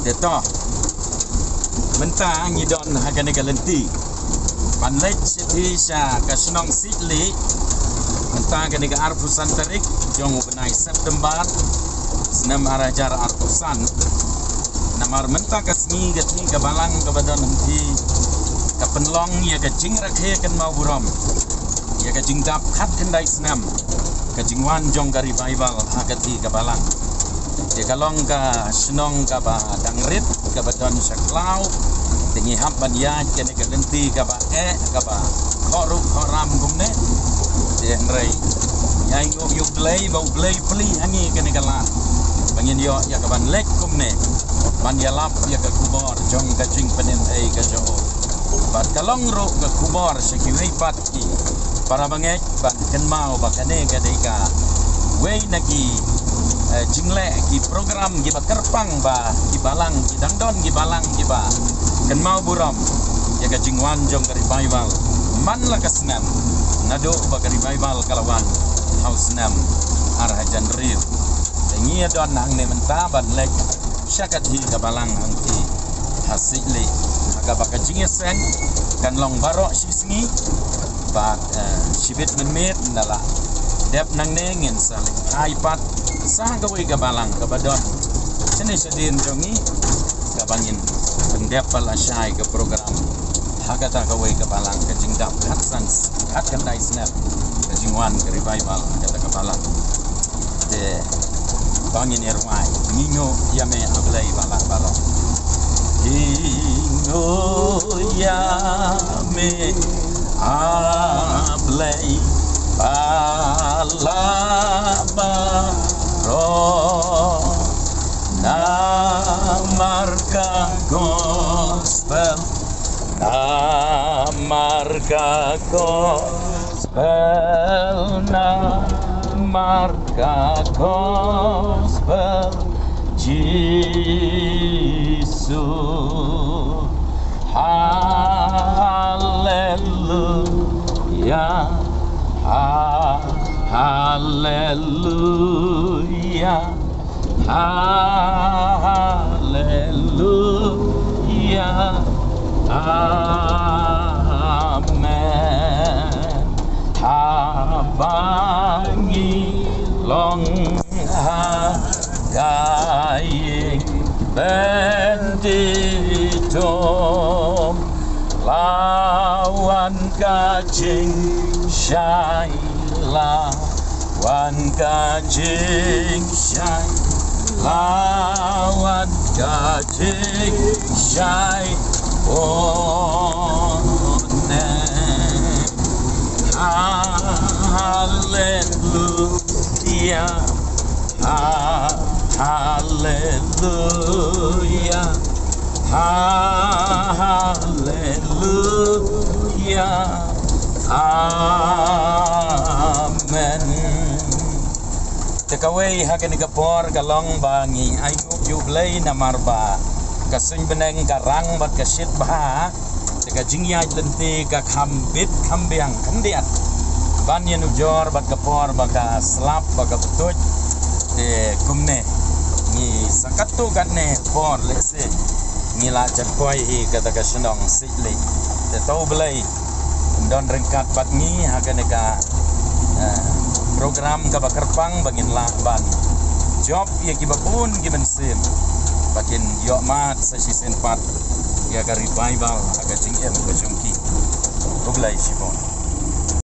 deto mentang idon hagane galenti panlech tisha kasnong sitli mentang gane ga arfusan tarik jong benai September senam arajar arfusan namar mentang kasni gati gabalang gabadan henti kapenlong ya ka jingrakhe kan mau buram ya ka jingdap khat kendai senam ka jingwan jong gari Bible hagati gabalang dia kalong ka senong ka ba dangrit ka badon saklau tingi hampan ya kene ka genti ka ba ka ba khoru khoram gumne dia nrei nyai ngok yu blai bau blai pli hangi kene ka la bangin yo ya ka ban lek gumne man ya lap ya ka kubor jong ka jing penem ei ka jo bat kalong ro ka kubor sekiwei pat ki para bangek ban ken mau ba kane ka dei ka wei nagi jingle ki program ki kerpang ba ki balang ki dangdon ki balang ki ba ken mau buram ya ka jingwan jong dari Bible man la kasnam nado ba dari Bible kalawan haus nam arah jan riu tengi don nang ne menta ban lek syakat hi ka balang angki hasili aga ba ka jingeseng kan long barok sisngi ba sibit menmet nala dep nang nengin salik iPad sah gawe gabalang kabadon sini sedin jongi gabangin pendep pala syai ke program hakata gawe gabalang ke jingdap hatsan hat kandai snap ke jingwan ke revival kata gabalang de bangin erwai ningo yame ablai bala bala ningo yame ablai Balabaro Namarka gospel Namarka gospel Namarka gospel Jesus Hallelujah Hallelujah, Hallelujah, Amen. Habangi long hagaying benditom lawan kajing syai lawan kajing syai lawan kajing syai one hallelujah hallelujah hallelujah amen. Tekawai hakan kapor kalong bangi ay yublay na marba kasing beneng karang bat kasit bah teka jingyay lenti ka kambit kambiang kandiat banyan ujor bat kapor baka slap baka betut de kumne ni sakatu kanne por lese ni la jakoi hi kata kasenong sitli te tau belai don rengkat bat ni hakan ka program ka bakerpang bangin ban job ya kibapun giben sim bakin yo mat sa sisen pat ya ka revival aga jingem ka jungki ublai sipon